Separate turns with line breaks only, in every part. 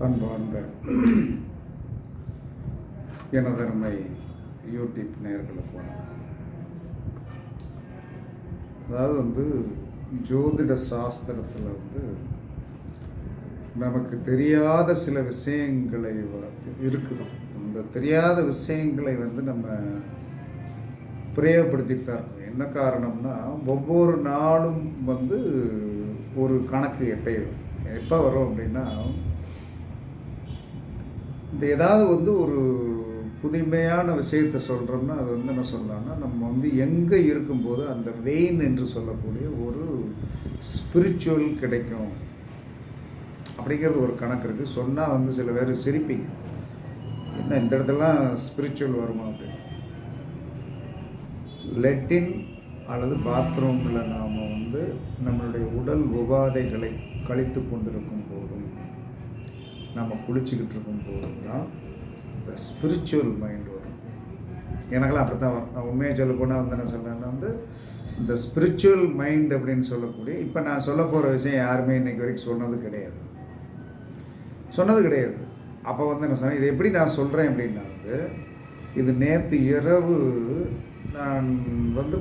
அன்பார்ந்த எனதருமை யூடியூப் நேயர்களுக்கு வணக்கம். அதாவது ஜோதிட சாஸ்திரத்தில் நமக்கு தெரியாத சில விஷயங்களை இருக்குது. அந்த தெரியாத விஷயங்களை நம்ம பிரயோகப்படுத்திட்டு தான் இருக்கோம். என்ன காரணம்னா, ஒவ்வொரு நாளும் ஒரு கணக்கு எப்போ வரும் அப்படின்னா, இந்த ஏதாவது ஒரு புதுமையான விஷயத்தை சொல்கிறோம்னா அது என்ன சொல்லலாம்னா, நம்ம எங்கே இருக்கும்போது அந்த வெயின் என்று சொல்லக்கூடிய ஒரு ஸ்பிரிச்சுவல் கிடைக்கும் அப்படிங்கிறது ஒரு கணக்கு இருக்குது. சொன்னால் சில பேர் சிரிப்பீங்க, என்ன இந்த இடத்துலாம் ஸ்பிரிச்சுவல் வருமா அப்படின்னு. லெட்டின் அல்லது பாத்ரூமில் நாம் நம்மளுடைய உடல் உபாதைகளை கழித்து கொண்டிருக்கும் போதும், நம்ம குளிச்சுக்கிட்டு இருக்கும் போதும் தான் இந்த ஸ்பிரிச்சுவல் மைண்ட் வரும். எனக்கெல்லாம் அப்படி தான் வரும். நான் உண்மையை சொல்ல போனால் என்ன சொல்கிறேன்னா, இந்த ஸ்பிரிச்சுவல் மைண்ட் அப்படின்னு சொல்லக்கூடிய, இப்போ நான் சொல்ல போகிற விஷயம் யாருமே இன்றைக்கி வரைக்கும் சொன்னது கிடையாது. அப்போ என்ன சொன்னேன், இதை எப்படி நான் சொல்கிறேன் அப்படின்னா, இது நேற்று இரவு நான்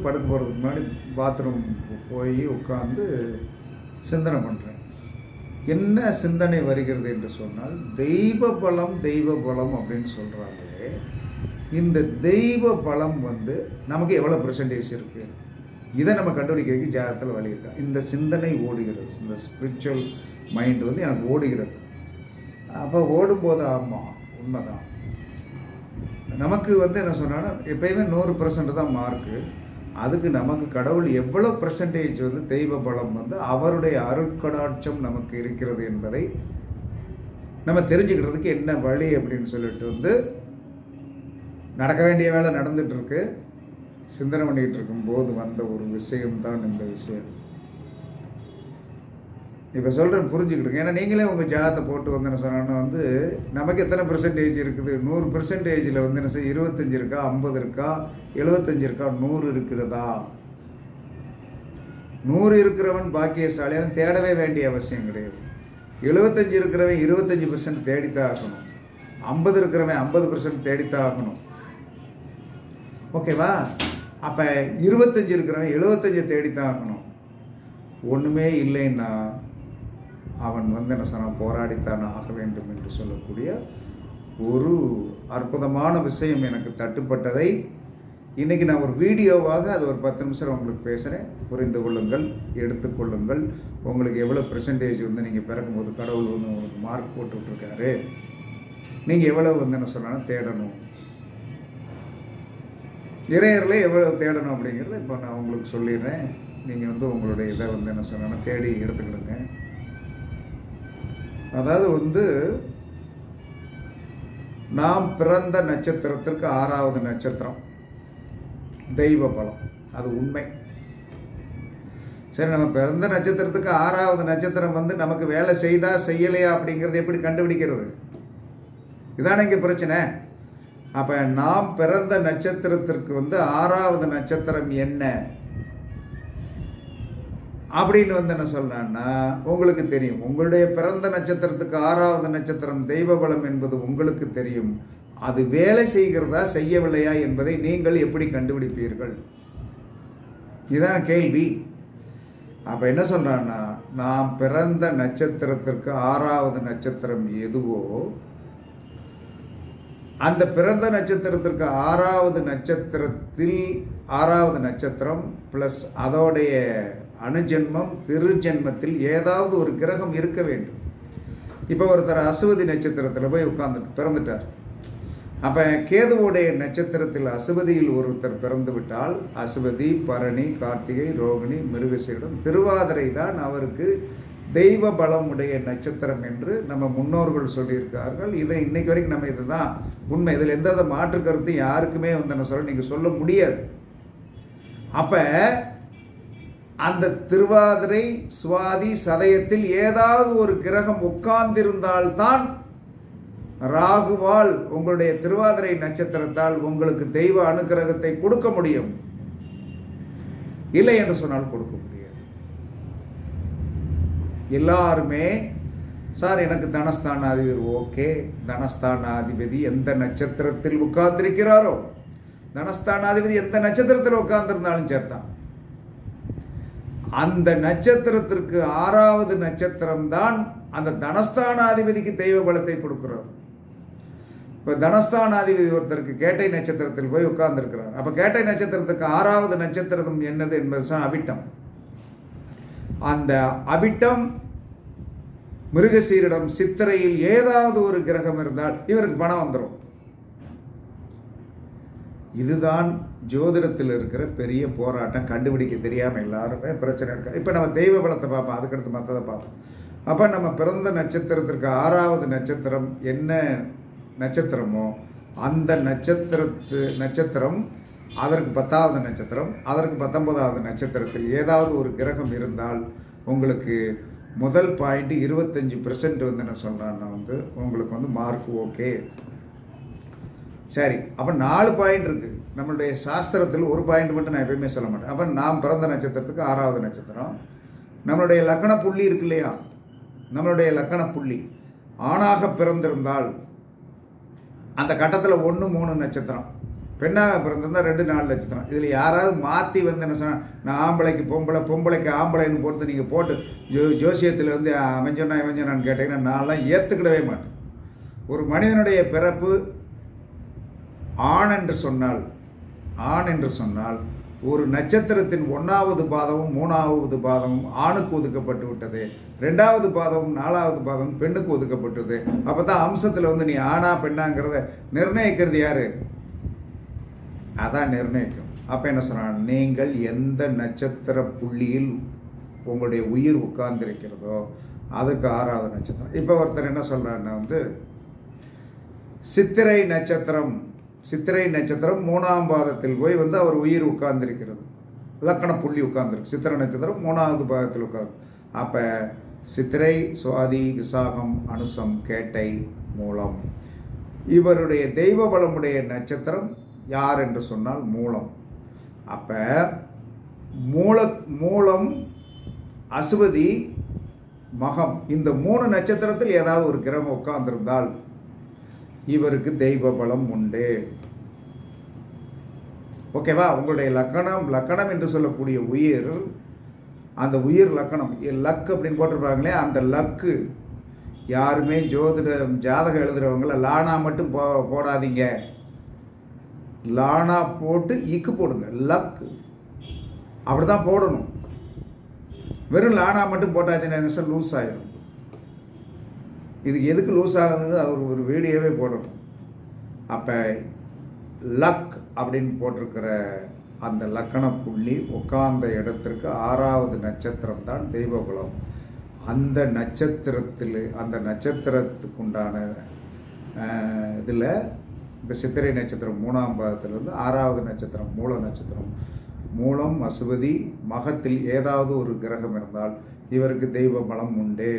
படுக்க போகிறதுக்கு முன்னாடி பாத்ரூம் போய் உட்காந்து சிந்தனை பண்ணுறேன். என்ன சிந்தனை வருகிறது என்று சொன்னால், தெய்வ பலம் அப்படின்னு சொல்கிறாங்களே, இந்த தெய்வ பலம் நமக்கு எவ்வளோ பெர்சன்டேஜ் இருக்குது, இதை நம்ம கண்டுபிடிக்கிறதுக்கு ஜாதகத்தில் வழி இருக்கா. இந்த சிந்தனை ஓடுகிறது, இந்த ஸ்பிரிச்சுவல் மைண்ட் எனக்கு ஓடுகிறது. அப்போ ஓடும்போது ஆமாம் உண்மைதான், நமக்கு என்ன சொன்னான்னா எப்பயுமே 100% தான் மார்க்கு. அதுக்கு நமக்கு கடவுள் எவ்வளோ பெர்சன்டேஜ் தெய்வ பலம் அவருடைய அருட்கடாட்சம் நமக்கு இருக்கிறது என்பதை நம்ம தெரிஞ்சுக்கிறதுக்கு என்ன வழி அப்படின்னு சொல்லிட்டு நடக்க வேண்டிய வேலை நடந்துகிட்ருக்கு. சிந்தனை பண்ணிகிட்டு இருக்கும்போது வந்த ஒரு விஷயம்தான் இந்த விஷயம். இப்போ சொல்கிறேன், புரிஞ்சுக்கிடுங்க. ஏன்னா நீங்களே உங்கள் ஜாதத்தை போட்டு என்ன சொன்னோன்னா நமக்கு எத்தனை பெர்சன்டேஜ் இருக்குது, 100%ல் என்ன செய்ய 25 இருக்கா, 50 இருக்கா, 75 இருக்கா, 100 இருக்கிறதா? 100 இருக்கிறவன் பாக்கியசாலியாக தேடவே வேண்டிய அவசியம் கிடையாது. 75 இருக்கிறவன் 25% தேடித்தான் ஆகணும். 50 இருக்கிறவன் 50% தேடித்தான் ஆகணும். ஓகேவா? அப்போ 25 இருக்கிறவன் 75 தேடித்தான் ஆகணும். ஒன்றுமே இல்லைன்னா அவன் என்ன சொன்னான், போராடித்தான் ஆக வேண்டும் என்று சொல்லக்கூடிய ஒரு அற்புதமான விஷயம் எனக்கு தட்டுப்பட்டதை இன்றைக்கி நான் ஒரு வீடியோவாக அது ஒரு 10 நிமிஷம் உங்களுக்கு பேசுகிறேன். புரிந்து கொள்ளுங்கள், எடுத்துக்கொள்ளுங்கள். உங்களுக்கு எவ்வளோ பெர்சன்டேஜ் நீங்கள் பிறக்கும்போது கடவுள் உங்களுக்கு மார்க் போட்டுட்ருக்காரு, நீங்கள் எவ்வளோ என்ன சொன்னாலும் தேடணும், இறையர்களே எவ்வளோ தேடணும் அப்படிங்கிறத இப்போ நான் உங்களுக்கு சொல்லிடுறேன். நீங்கள் உங்களுடைய இதை என்ன சொன்னா தேடி எடுத்துக்கிடுங்க. அதாவது நாம் பிறந்த நட்சத்திரத்திற்கு 6வது நட்சத்திரம் தெய்வ பலம், அது உண்மை. சரி, நம்ம பிறந்த நட்சத்திரத்துக்கு 6வது நட்சத்திரம் நமக்கு வேலை செய்தா செய்யலையா அப்படிங்கிறது எப்படி கண்டுபிடிக்கிறது? இதானே இங்கே பிரச்சனை. அப்போ நாம் பிறந்த நட்சத்திரத்திற்கு 6வது நட்சத்திரம் என்ன அப்படின்னு என்ன சொல்றான்னா, உங்களுக்கு தெரியும். உங்களுடைய பிறந்த நட்சத்திரத்துக்கு 6வது நட்சத்திரம் தெய்வ பலம் என்பது உங்களுக்கு தெரியும். அது வேலை செய்கிறதா செய்யவில்லையா என்பதை நீங்கள் எப்படி கண்டுபிடிப்பீர்கள்? இதான கேள்வி. அப்போ என்ன சொல்றான்னா, நாம் பிறந்த நட்சத்திரத்திற்கு 6வது நட்சத்திரம் எதுவோ, அந்த பிறந்த நட்சத்திரத்திற்கு 6வது நட்சத்திரத்தில் 6வது நட்சத்திரம் ப்ளஸ் அதோடைய அணுஜென்மம் திருஜென்மத்தில் ஏதாவது ஒரு கிரகம் இருக்க வேண்டும். இப்போ ஒருத்தர் அசுவதி நட்சத்திரத்தில் போய் உட்கார்ந்துட்டு பிறந்துட்டார். அப்போ கேதுவோடைய நட்சத்திரத்தில் அசுவதியில் ஒருத்தர் பிறந்து விட்டால், அசுவதி, பரணி, கார்த்திகை, ரோகிணி, மிருகசீரிடம், திருவாதிரை தான் அவருக்கு தெய்வ பலமுடைய நட்சத்திரம் என்று நம்ம முன்னோர்கள் சொல்லியிருக்கார்கள். இதை இன்னைக்கு வரைக்கும் நம்ம இதுதான் உண்மை. இதில் எந்த மாற்று கருத்து யாருக்குமே என்ன சொல்ல நீங்கள் சொல்ல முடியாது. அப்போ அந்த திருவாதிரை, சுவாதி, சதயத்தில் ஏதாவது ஒரு கிரகம் உட்கார்ந்திருந்தால்தான் ராகுவால் உங்களுடைய திருவாதிரை நட்சத்திரத்தால் உங்களுக்கு தெய்வ அனுக்கிரகத்தை கொடுக்க முடியும். இல்லை என்று சொன்னால் கொடுக்க முடியாது. எல்லாருமே சார் எனக்கு தனஸ்தானாதிபதி ஓகே. தனஸ்தானாதிபதி எந்த நட்சத்திரத்தில் உட்கார்ந்திருக்கிறாரோ, தனஸ்தானாதிபதி எந்த நட்சத்திரத்தில் உட்கார்ந்திருந்தாலும் சேர்த்தான். அந்த நட்சத்திரத்திற்கு 6வது நட்சத்திரம் தான் அந்த தனஸ்தானாதிபதிக்கு தெய்வ பலத்தை கொடுக்கிறார். இப்போ தனஸ்தானாதிபதி ஒருத்தருக்கு கேட்டை நட்சத்திரத்தில் போய் உட்கார்ந்துருக்கிறார். அப்போ கேட்டை நட்சத்திரத்துக்கு 6வது நட்சத்திரம் என்னது என்பது தான் அவிட்டம். அந்த அவிட்டம் மிருகசீரிடம் சித்திரையில் ஏதாவது ஒரு கிரகம் இருந்தால் இவருக்கு பணம் வந்துடும். இதுதான் ஜோதிடத்தில் இருக்கிற பெரிய போராட்டம். கண்டுபிடிக்க தெரியாமல் எல்லாருமே பிரச்சனை இருக்கு. இப்போ நம்ம தெய்வ பலத்தை பார்ப்போம், அதுக்கடுத்து மற்றதை பார்ப்போம். அப்போ நம்ம பிறந்த நட்சத்திரத்திற்கு 6வது நட்சத்திரம் என்ன நட்சத்திரமோ அந்த நட்சத்திரம் அதற்கு 10வது நட்சத்திரம், அதற்கு 19வது நட்சத்திரத்தில் ஏதாவது ஒரு கிரகம் இருந்தால் உங்களுக்கு முதல் பாயிண்ட் 25% வந்து என்ன சொல்கிறான்னா வந்து உங்களுக்கு வந்து மார்க் ஓகே. சரி, அப்போ 4 பாயிண்ட் இருக்குது. நம்மளுடைய சாஸ்திரத்தில் ஒரு பாயிண்ட் மட்டும் நான் எப்பயுமே சொல்ல மாட்டேன். அப்போ நாம் பிறந்த நட்சத்திரத்துக்கு 6வது நட்சத்திரம், நம்மளுடைய லக்கண புள்ளி இருக்கு இல்லையா, நம்மளுடைய லக்கண புள்ளி ஆணாக பிறந்திருந்தால் அந்த கட்டத்தில் 1, 3 நட்சத்திரம், பெண்ணாக பிறந்திருந்தால் 2, 4 நட்சத்திரம். இதில் யாராவது மாற்றி வந்து என்ன சொன்னால் நான் ஆம்பளைக்கு பொம்பளை, பொம்பளைக்கு ஆம்பளைன்னு பொறுத்து நீங்கள் போட்டு ஜோசியத்தில் வந்து அமைஞ்சோன்னா இவஞ்சோன்னான்னு கேட்டிங்கன்னா நான்லாம் ஏற்றுக்கிடவே மாட்டேன். ஒரு மனிதனுடைய பிறப்பு ஆண் என்று சொன்னால் ஒரு நட்சத்திரத்தின் 1வது பாதமும் 3வது பாதமும் ஆணுக்கு ஒதுக்கப்பட்டு விட்டது, 2வது பாதமும் 4வது பாதமும் பெண்ணுக்கு ஒதுக்கப்பட்டது. அப்போ தான் அம்சத்தில் வந்து நீ ஆணா பெண்ணாங்கிறத நிர்ணயிக்கிறது யாரு? அதான் நிர்ணயிக்கும். அப்போ என்ன சொன்னால் நீங்கள் எந்த நட்சத்திர புள்ளியில் உங்களுடைய உயிர் உட்கார்ந்திருக்கிறதோ அதுக்கு 6வது நட்சத்திரம். இப்போ ஒருத்தர் என்ன சொல்கிறாருன்னா வந்து சித்திரை நட்சத்திரம் 3ஆம் பாதத்தில் போய் வந்து அவர் உயிர் உட்கார்ந்திருக்கிறது, லக்கண புள்ளி உட்கார்ந்துருக்கு. சித்திரை நட்சத்திரம் 3வது பாதத்தில் உட்கார்ந்து. அப்போ சித்திரை, சுவாதி, விசாகம், அனுசம், கேட்டை, மூலம், இவருடைய தெய்வ பலமுடைய நட்சத்திரம் யார் என்று சொன்னால் மூலம். அப்போ மூலம், அசுவதி, மகம், இந்த 3 நட்சத்திரத்தில் ஏதாவது ஒரு கிரகம் உட்கார்ந்திருந்தால் இவருக்கு தெய்வ பலம் உண்டு. ஓகேவா? உங்களுடைய லக்கணம் என்று சொல்லக்கூடிய உயிர், அந்த உயிர் லக்கணம் லக் அப்படின்னு போட்டிருப்பாங்களே, அந்த லக்கு யாருமே ஜாதகம் எழுதுறவங்கள லானா மட்டும் போடாதீங்க. லானா போட்டு இக்கு போடுங்க. லக்கு அப்படி தான் போடணும். வெறும் லானா மட்டும் போட்டாச்சுன்னா லூஸ் ஆகிடும். இதுக்கு எதுக்கு லூஸ் ஆகுதுன்னு அது ஒரு வீடியோவே போடணும். அப்போ லக் அப்படின்னு போட்டிருக்கிற அந்த லக்கண புள்ளி உட்கார்ந்த இடத்திற்கு 6வது நட்சத்திரம் தான் தெய்வ குலம். அந்த நட்சத்திரத்துக்கு உண்டான இதில் இப்போ சித்திரை நட்சத்திரம் 3ஆம் பாதத்திலிருந்து 6வது நட்சத்திரம் மூல நட்சத்திரம், மூலம், அசுவதி, மகத்தில் ஏதாவது ஒரு கிரகம் இருந்தால் இவருக்கு தெய்வ பலம் உண்டு.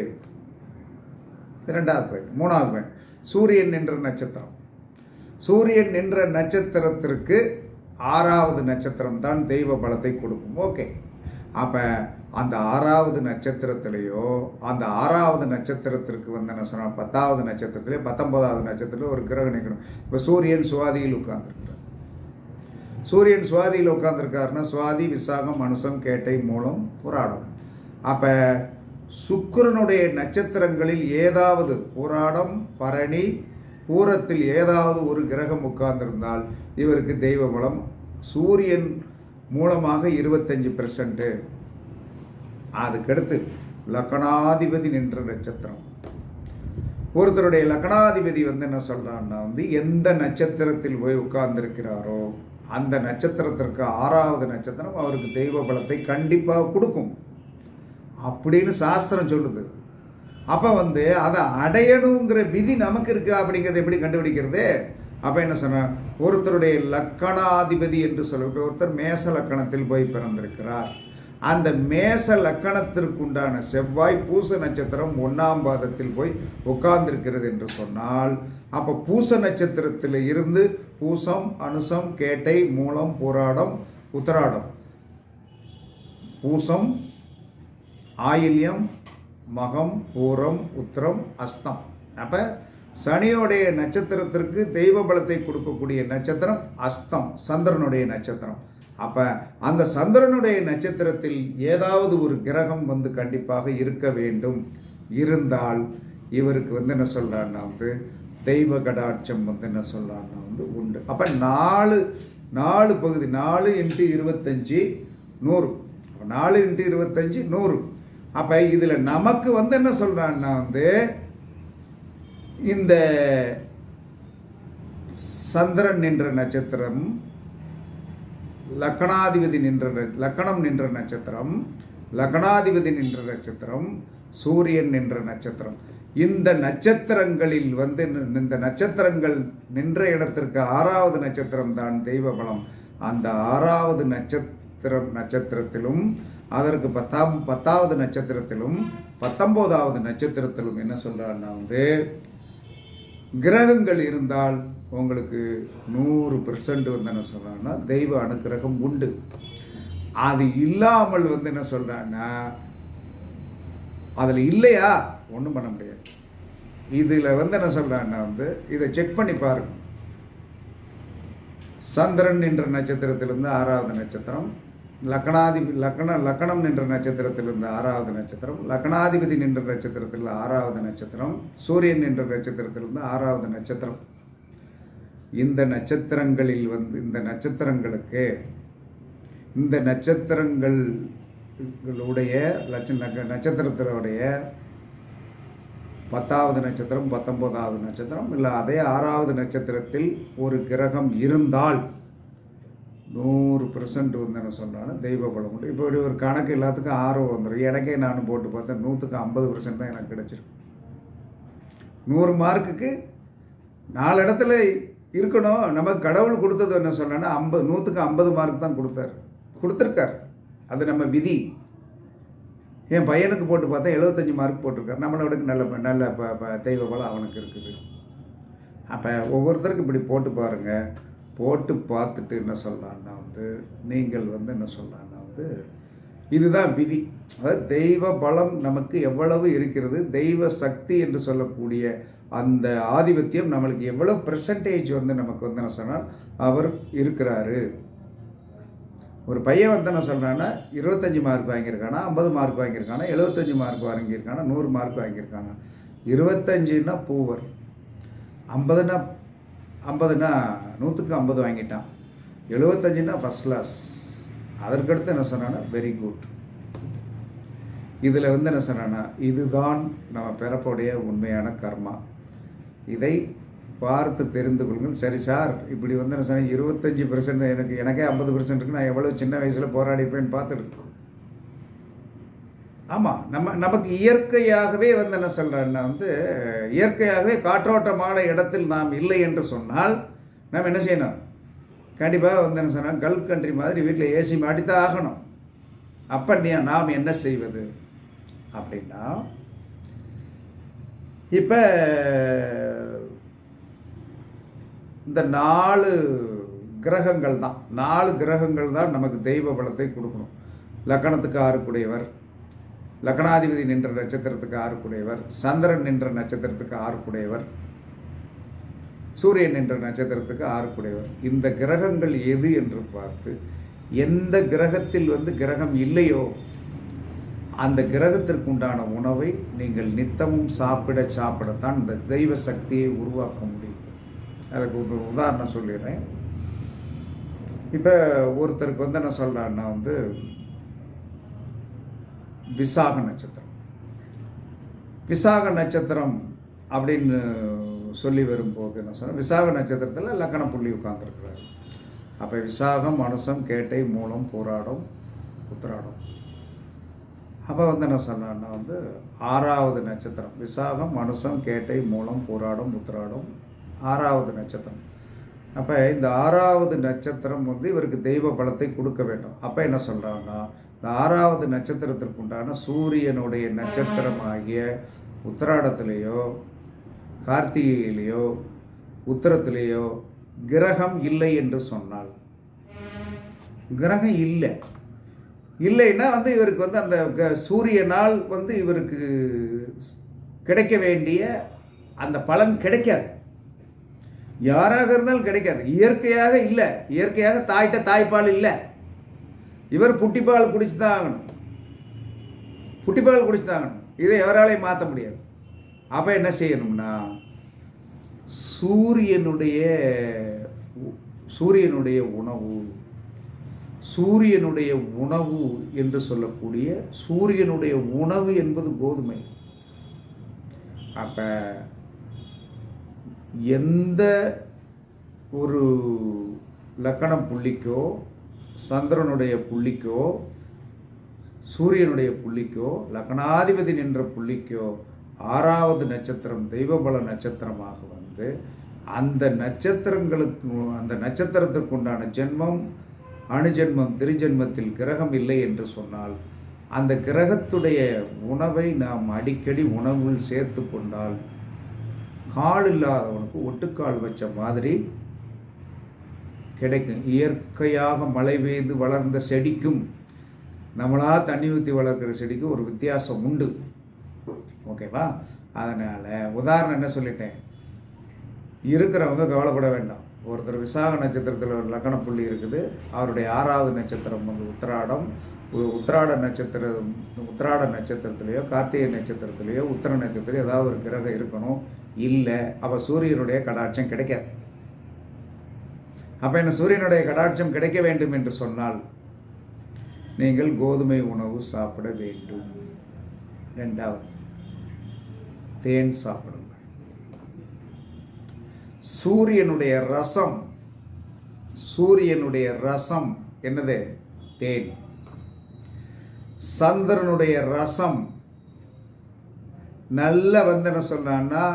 2வது பாயிண்ட். 3வது பாயிண்ட், சூரியன் என்ற நட்சத்திரம். சூரியன் என்ற நட்சத்திரத்திற்கு 6வது நட்சத்திரம் தான் தெய்வ பலத்தை கொடுக்கும். ஓகே, அப்போ அந்த 6வது நட்சத்திரத்திலேயோ அந்த 6வது நட்சத்திரத்திற்கு வந்து என்ன சொன்னால் 10வது நட்சத்திரத்திலே 19வது நட்சத்திரத்தில் ஒரு கிரகம் நிற்கணும். இப்போ சூரியன் சுவாதியில் உட்கார்ந்துருக்கிறார். சூரியன் சுவாதியில் உட்கார்ந்துருக்காருன்னா சுவாதி, விசாகம், அனுசம், கேட்டை, மூலம், புராடம். அப்போ சுக்கிரனுடைய நட்சத்திரங்களில் ஏதாவது புராடம், பரணி, பூரத்தில் ஏதாவது ஒரு கிரகம் உட்கார்ந்திருந்தால் இவருக்கு தெய்வ பலம். சூரியன் மூலமாக 25%. அதுக்கடுத்து லக்கணாதிபதி நின்ற நட்சத்திரம். ஒருத்தருடைய லக்கணாதிபதி வந்து என்ன சொல்கிறான்னா வந்து எந்த நட்சத்திரத்தில் போய் உட்கார்ந்திருக்கிறாரோ அந்த நட்சத்திரத்திற்கு 6வது நட்சத்திரம் அவருக்கு தெய்வ பலத்தை கண்டிப்பாக கொடுக்கும் அப்படின்னு சாஸ்திரம் சொல்லுது. அப்போ வந்து அதை அடையணுங்கிற விதி நமக்கு இருக்கா அப்படிங்கிறத எப்படி கண்டுபிடிக்கிறது? அப்போ என்ன சொன்ன, ஒருத்தருடைய லக்கணாதிபதி என்று சொல்லக்கூடிய ஒருத்தர் மேச லக்கணத்தில் போய் பிறந்திருக்கிறார். அந்த மேச லக்கணத்திற்குண்டான செவ்வாய் பூச நட்சத்திரம் 1ஆம் பாதத்தில் போய் உட்கார்ந்திருக்கிறது என்று சொன்னால் அப்போ பூச நட்சத்திரத்தில் இருந்து பூசம், அனுசம், கேட்டை, மூலம், பூராடம், உத்தராடம், பூசம், ஆயில்யம், மகம், பூரம், உத்திரம், அஸ்தம். அப்போ சனியோடைய நட்சத்திரத்திற்கு தெய்வ பலத்தை கொடுக்கக்கூடிய நட்சத்திரம் அஸ்தம், சந்திரனுடைய நட்சத்திரம். அப்போ அந்த சந்திரனுடைய நட்சத்திரத்தில் ஏதாவது ஒரு கிரகம் வந்து கண்டிப்பாக இருக்க வேண்டும். இருந்தால் இவருக்கு வந்து என்ன சொல்கிறான்னா வந்து தெய்வ கடாட்சம் வந்து என்ன சொல்கிறான்னா வந்து உண்டு. அப்போ நாலு பகுதி 4 × 25 100. 4 × 25 100. அப்போ இதில் நமக்கு வந்து என்ன சொல்கிறான்னா வந்து இந்த சந்திரன் நின்ற நட்சத்திரம், லக்கணாதிபதி லக்கணம் நின்ற நட்சத்திரம், லக்கணாதிபதி நின்ற நட்சத்திரம், சூரியன் நின்ற நட்சத்திரம். இந்த நட்சத்திரங்களில் வந்து இந்த நட்சத்திரங்கள் நின்ற இடத்திற்கு 6வது நட்சத்திரம் தான் தெய்வ பலம். அந்த 6வது நட்சத்திரத்திலும் அதற்கு 10வது நட்சத்திரத்திலும் 19வது நட்சத்திரத்திலும் என்ன சொல்றாருன்னா வந்து கிரகங்கள் இருந்தால் உங்களுக்கு 100% வந்து என்ன சொல்றாங்கன்னா தெய்வ அனுக்கிரகம் உண்டு. அது இல்லாமல் வந்து என்ன சொல்றான்னா அதில் இல்லையா ஒன்றும் பண்ண முடியாது. இதில் வந்து என்ன சொல்றான்னா வந்து இதை செக் பண்ணி பாருங்க. சந்திரன் என்ற நட்சத்திரத்திலிருந்து 6வது நட்சத்திரம், லக்கணம் நின்ற நட்சத்திரத்திலிருந்து 6வது நட்சத்திரம், லக்கணாதிபதி நின்ற நட்சத்திரத்தில் 6வது நட்சத்திரம், சூரியன் நின்ற நட்சத்திரத்திலிருந்து 6வது நட்சத்திரம். இந்த நட்சத்திரங்களில் வந்து இந்த நட்சத்திரங்களுக்கு இந்த நட்சத்திரங்களுடைய நட்சத்திரத்தினுடைய 10வது நட்சத்திரம் 19வது நட்சத்திரம் இல்லை அதே 6வது நட்சத்திரத்தில் ஒரு கிரகம் இருந்தால் 100% வந்து என்ன சொல்கிறாங்கன்னா தெய்வ பலம் உண்டு. இப்போ ஒரு கணக்கு எல்லாத்துக்கும் ஆர்வம் வந்துடும். எனக்கே நான் போட்டு பார்த்தேன் 100க்கு 50% தான் எனக்கு கிடைச்சிருக்கு. 100 மார்க்குக்கு 4 இடத்துல இருக்கணும். நமக்கு கடவுள் கொடுத்தது என்ன சொன்னா 100க்கு 50 மார்க் தான் கொடுத்துருக்கார். அது நம்ம விதி. என் பையனுக்கு போட்டு பார்த்தா 75 மார்க் போட்டிருக்காரு. நம்மளோட நல்ல தெய்வ பலம் அவனுக்கு இருக்குது. அப்போ ஒவ்வொருத்தருக்கும் இப்படி போட்டு பாருங்கள். போட்டு பார்த்துட்டு என்ன சொல்லலான்னா வந்து நீங்கள் வந்து என்ன சொல்லலான்னா வந்து இதுதான் விதி. அதாவது தெய்வ பலம் நமக்கு எவ்வளவு இருக்கிறது, தெய்வ சக்தி என்று சொல்லக்கூடிய அந்த ஆதிபத்தியம் நம்மளுக்கு எவ்வளோ பெர்சன்டேஜ் வந்து நமக்கு வந்து என்ன சொன்னால் அவர் இருக்கிறாரு. ஒரு பையன் வந்து என்ன சொல்கிறான்னா 25 மார்க் வாங்கியிருக்கானா, 50 மார்க் வாங்கியிருக்கானா, 75 மார்க் வாங்கியிருக்கானா, 100 மார்க் வாங்கியிருக்கானா. 25ன்னா பூவர், 50ன்னா 100க்கு 50 வாங்கிட்டான், 75ன்னா ஃபஸ்ட் கிளாஸ். அதற்கடுத்து என்ன சொன்னான்னா வெரி குட். இதில் வந்து என்ன சொன்னான்னா இதுதான் நம்ம பிறப்புடைய உண்மையான கர்மா. இதை பார்த்து தெரிந்து கொள்ளுங்கள். சரி சார், இப்படி வந்து என்ன சொன்னால் 25% எனக்கே 50% இருக்கு, நான் எவ்வளோ சின்ன வயசில் போராடிப்பேன்னு பார்த்துட்டு. ஆமாம், நமக்கு இயற்கையாகவே வந்து என்ன சொல்கிறேன்னா வந்து இயற்கையாகவே காற்றோட்டமான இடத்தில் நாம் இல்லை என்று சொன்னால் நாம் என்ன செய்யணும்? கண்டிப்பாக வந்து என்ன சொன்னால் கல்ஃப் கண்ட்ரி மாதிரி வீட்டில் ஏசி மாட்டித்தான் ஆகணும். அப்போ நாம் என்ன செய்வது அப்படின்னா, இப்போ இந்த 4 கிரகங்கள் தான் நமக்கு தெய்வ பலத்தை கொடுக்கணும். லக்கணத்துக்கு 6 லக்கணாதிபதி நின்ற நட்சத்திரத்துக்கு 6 சந்திரன் நின்ற நட்சத்திரத்துக்கு 6 சூரியன் நின்ற நட்சத்திரத்துக்கு 6 இந்த கிரகங்கள் எது என்று பார்த்து எந்த கிரகத்தில் வந்து கிரகம் இல்லையோ அந்த கிரகத்திற்கு உண்டான உணவை நீங்கள் நித்தமும் சாப்பிடத்தான் இந்த தெய்வ சக்தியை உருவாக்க முடியும். அதுக்கு ஒரு உதாரணம் சொல்லிடுறேன். இப்போ ஒருத்தருக்கு வந்து என்ன சொல்கிறான்னா வந்து விசாக நட்சத்திரம் அப்படின்னு சொல்லி வரும்போது என்ன சொன்னால் விசாக நட்சத்திரத்தில் லக்கண புள்ளி உட்கார்ந்துருக்கிறார். அப்போ விசாகம், அனுசம், கேட்டை, மூலம், போராடம், உத்திராடம். அப்போ வந்து என்ன சொன்னான்னா வந்து 6வது நட்சத்திரம் விசாகம், அனுசம், கேட்டை, மூலம், போராடம், உத்திராடம் 6வது நட்சத்திரம். அப்போ இந்த 6வது நட்சத்திரம் வந்து இவருக்கு தெய்வ பலத்தை கொடுக்க வேண்டும். அப்போ என்ன சொல்கிறாங்கன்னா இந்த 6வது நட்சத்திரத்திற்கு உண்டான சூரியனுடைய நட்சத்திரமாகிய உத்திராடத்திலேயோ கார்த்திகையிலேயோ உத்திரத்திலேயோ கிரகம் இல்லை என்று சொன்னால், கிரகம் இல்லை, இல்லைன்னா வந்து இவருக்கு வந்து அந்த சூரியனால் வந்து இவருக்கு கிடைக்க வேண்டிய அந்த பலன் கிடைக்காது. யாராக இருந்தாலும் கிடைக்காது. இயற்கையாக இல்லை, இயற்கையாக தாய்கிட்ட தாய்ப்பால் இல்லை. இவர் புட்டிப்பால் குடிச்சு தான் ஆகணும், புட்டிப்பால் குடிச்சு தான் ஆகணும். இதை எவராலையும் மாற்ற முடியாது. அப்போ என்ன செய்யணும்னா சூரியனுடைய உணவு, சூரியனுடைய உணவு என்று சொல்லக்கூடிய சூரியனுடைய உணவு என்பது கோதுமை. அப்போ எந்த ஒரு லக்கணம் புள்ளிக்கோ சந்திரனுடைய புள்ளிக்கோ சூரியனுடைய புள்ளிக்கோ லக்னாதிபதி நின்ற புள்ளிக்கோ 6வது நட்சத்திரம் தெய்வபல நட்சத்திரமாக வந்து அந்த நட்சத்திரத்திற்கு உண்டான ஜென்மம் அணுஜென்மம் திருஜென்மத்தில் கிரகம் இல்லை என்று சொன்னால் அந்த கிரகத்துடைய உணவை நாம் அடிக்கடி உணவில் சேர்த்து கொண்டால் கால் இல்லாதவனுக்கு ஒட்டுக்கால் வச்ச மாதிரி கிடைக்கும். இயற்கையாக மழை பெய்து வளர்ந்த செடிக்கும் நம்மளாக தண்ணி ஊற்றி வளர்க்குற செடிக்கும் ஒரு வித்தியாசம் உண்டு. ஓகேவா? அதனால் உதாரணம் என்ன சொல்லிட்டேன், இருக்கிறவங்க கவலைப்பட வேண்டாம். ஒருத்தர் விசாக நட்சத்திரத்தில் ஒரு லக்கண புள்ளி இருக்குது, அவருடைய 6வது நட்சத்திரம் வந்து உத்திராடம். உத்திராட நட்சத்திரத்திலேயோ கார்த்திகை நட்சத்திரத்திலேயோ உத்திர நட்சத்திரம் ஏதாவது ஒரு கிரகம் இருக்கணும். இல்லை அப்போ சூரியனுடைய கடாட்சம் கிடைக்காது. அப்போ என்ன சூரியனுடைய கடாட்சம் கிடைக்க வேண்டும் என்று சொன்னால் நீங்கள் கோதுமை உணவு சாப்பிட வேண்டும். 2வது தேன் சாப்பிடுங்கள். சூரியனுடைய ரசம் என்னது? தேன். சந்திரனுடைய ரசம் நல்ல வந்து என்ன சொல்றான்னா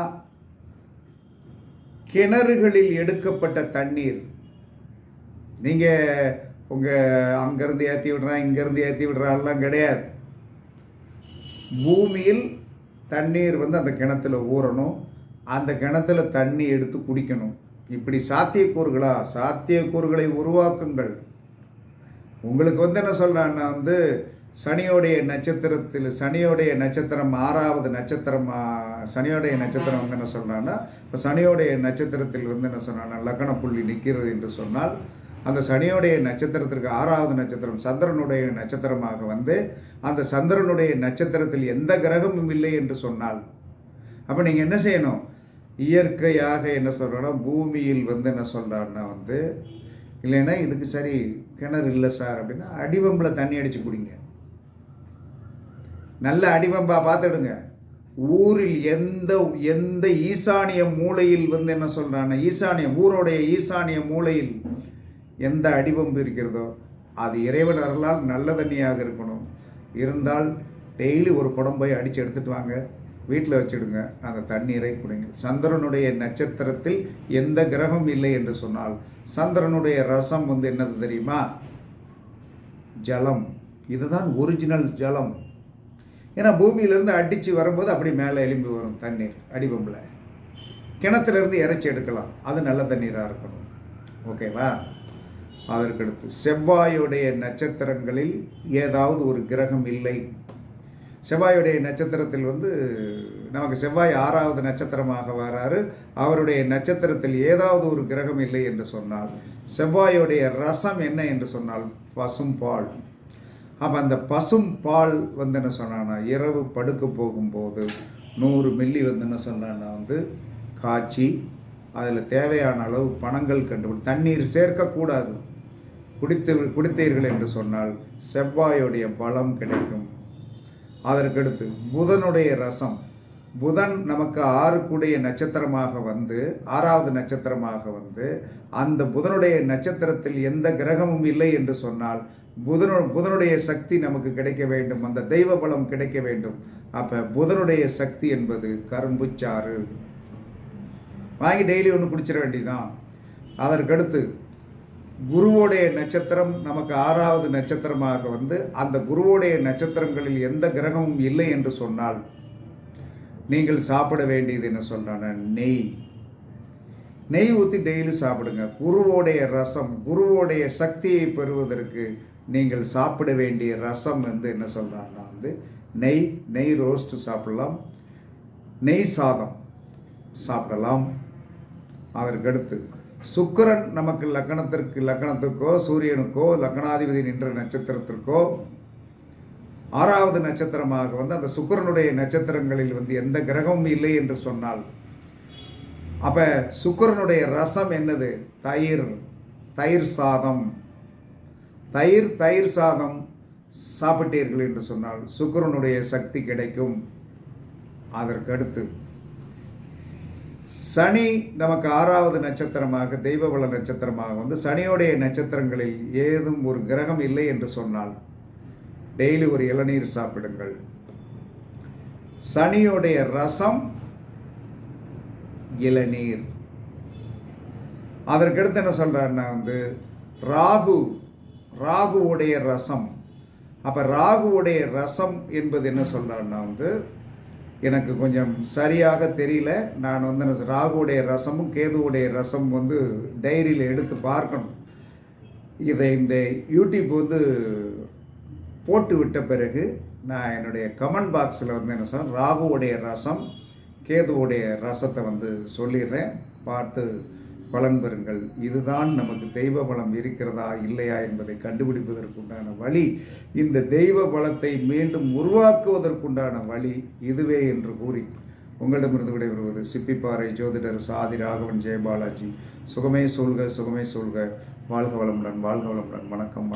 கிணறுகளில் எடுக்கப்பட்ட தண்ணீர். நீங்கள் உங்கள் அங்கேருந்து ஏற்றி விடுறான் இங்கேருந்து ஏற்றி விடுறான்லாம் கிடையாது. பூமியில் தண்ணீர் வந்து அந்த கிணத்துல ஊறணும், அந்த கிணத்துல தண்ணி எடுத்து குடிக்கணும். இப்படி சாத்தியக்கூறுகளை உருவாக்குங்கள். உங்களுக்கு வந்து என்ன சொல்கிறான்னா வந்து சனியோடைய நட்சத்திரம் 6வது நட்சத்திரம், சனியோடைய நட்சத்திரம் வந்து என்ன சொல்கிறான்னா இப்போ சனியோடைய நட்சத்திரத்தில் வந்து என்ன சொன்னான்னா லக்கண புள்ளி நிற்கிறது என்று சொன்னால் அந்த சனியோடைய நட்சத்திரத்திற்கு 6வது நட்சத்திரம் சந்திரனுடைய நட்சத்திரமாக வந்து அந்த சந்திரனுடைய நட்சத்திரத்தில் எந்த கிரகமும் இல்லை என்று சொன்னால் அப்போ நீங்கள் என்ன செய்யணும்? இயற்கையாக என்ன சொல்கிறோன்னா பூமியில் வந்து என்ன சொல்கிறாருன்னா வந்து இல்லைன்னா இதுக்கு சரி கிணறு இல்லை சார் அப்படின்னா அடிவம்பில் தண்ணி அடித்து குடிங்க. நல்ல அடிவம்பா பார்த்துடுங்க. ஊரில் எந்த ஈசானிய மூலையில் வந்து என்ன சொல்கிறான்னா ஊரோடைய ஈசானிய மூலையில் எந்த அடிவம்பு இருக்கிறதோ அது இறைவன் அருளால் நல்ல தண்ணியாக இருக்கணும். இருந்தால் டெய்லி ஒரு குடம் போய் அடித்து எடுத்துகிட்டு வாங்க, வீட்டில் வச்சுடுங்க, அந்த தண்ணீரை குடிங்க. சந்திரனுடைய நட்சத்திரத்தில் எந்த கிரகம் இல்லை என்று சொன்னால் சந்திரனுடைய ரசம் வந்து என்னது தெரியுமா? ஜலம். இதுதான் ஒரிஜினல் ஜலம். ஏன்னா பூமியிலேருந்து அடித்து வரும்போது அப்படி மேலே எலும்பி வரும் தண்ணீர் அடிபம்பில். கிணத்துலேருந்து இறைச்சி எடுக்கலாம், அது நல்ல தண்ணீராக இருக்கணும். ஓகேவா? அதற்கடுத்து செவ்வாயுடைய நட்சத்திரங்களில் ஏதாவது ஒரு கிரகம் இல்லை. செவ்வாயுடைய நட்சத்திரத்தில் வந்து நமக்கு செவ்வாய் 6வது நட்சத்திரமாக வராரு. அவருடைய நட்சத்திரத்தில் ஏதாவது ஒரு கிரகம் இல்லை என்று சொன்னால் செவ்வாயுடைய ரசம் என்ன என்று சொன்னால் பசும்பால். அப்போ அந்த பசும்பால் வந்து என்ன சொன்னான்னா இரவு படுக்க போகும்போது 100 மில்லி வந்து என்ன சொன்னான்னா வந்து காய்ச்சி அதில் தேவையான அளவு பணங்கள் கண்டுபிடி தண்ணீர் சேர்க்கக்கூடாது. குடித்தீர்கள் என்று சொன்னால் செவ்வாயுடைய பலம் கிடைக்கும். அதற்கடுத்து புதனுடைய ரசம். புதன் நமக்கு 6 நட்சத்திரமாக வந்து 6வது நட்சத்திரமாக வந்து அந்த புதனுடைய நட்சத்திரத்தில் எந்த கிரகமும் இல்லை என்று சொன்னால் புதனுடைய சக்தி நமக்கு கிடைக்க வேண்டும், அந்த தெய்வ பலம் கிடைக்க வேண்டும். அப்போ புதனுடைய சக்தி என்பது கரும்புச்சாறு வாங்கி டெய்லி ஒன்று குடிச்சிட வேண்டியதான். அதற்கடுத்து குருவோடைய நட்சத்திரம் நமக்கு 6வது நட்சத்திரமாக வந்து அந்த குருவோடைய நட்சத்திரங்களில் எந்த கிரகமும் இல்லை என்று சொன்னால் நீங்கள் சாப்பிட வேண்டியது என்ன சொல்கிறாங்க? நெய் ஊற்றி டெய்லி சாப்பிடுங்க. குருவோடைய ரசம், குருவோடைய சக்தியை பெறுவதற்கு நீங்கள் சாப்பிட வேண்டிய ரசம் வந்து என்ன சொல்கிறாங்கன்னா வந்து நெய் ரோஸ்ட்டு சாப்பிடலாம், நெய் சாதம் சாப்பிடலாம். அதற்கடுத்து சுக்கிரன் நமக்கு லக்கணத்துக்கோ சூரியனுக்கோ லக்கணாதிபதி நின்ற நட்சத்திரத்திற்கோ 6வது நட்சத்திரமாக வந்து அந்த சுக்கிரனுடைய நட்சத்திரங்களில் வந்து எந்த கிரகமும் இல்லை என்று சொன்னால், அப்போ சுக்கிரனுடைய ரசம் என்னது? தயிர் சாதம். தயிர் சாதம் சாப்பிட்டீர்கள் என்று சொன்னால் சுக்கிரனுடைய சக்தி கிடைக்கும். அதற்கடுத்து சனி நமக்கு 6வது நட்சத்திரமாக தெய்வபல நட்சத்திரமாக வந்து சனியோடைய நட்சத்திரங்களில் ஏதும் ஒரு கிரகம் இல்லை என்று சொன்னால் டெய்லி ஒரு இளநீர் சாப்பிடுங்கள். சனியோடைய ரசம் இளநீர். அதற்கடுத்து என்ன சொல்றாருன்னா வந்து ராகுவுடைய ரசம். அப்போ ராகுவுடைய ரசம் என்பது என்ன சொல்றாருன்னா வந்து எனக்கு கொஞ்சம் சரியாக தெரியல. நான் வந்து ராகுவுடைய ரசமும் கேதுவுடைய ரசம் வந்து டைரியில் எடுத்து பார்க்கணும். இதை இந்த யூடியூப் வந்து போட்டு விட்ட பிறகு நான் என்னுடைய கமெண்ட் பாக்ஸில் வந்து என்ன சொல்கிறேன், ராகுவுடைய ரசம் கேதுவுடைய ரசத்தை வந்து சொல்லிடுறேன், பார்த்து பலன் பெறுங்கள். இதுதான் நமக்கு தெய்வ பலம் இருக்கிறதா இல்லையா என்பதை கண்டுபிடிப்பதற்குண்டான வழி, இந்த தெய்வ பலத்தை மீண்டும் உருவாக்குவதற்குண்டான வழி இதுவே என்று கூறி உங்களிடமிருந்து விடைபெறுவது சிப்பிப்பாறை ஜோதிடர் சாதி ராகவன் ஜெயபாலாஜி. சுகமே சொல்க, வாழ்க வளமுடன், வாழ்க வளமுடன். வணக்கம்.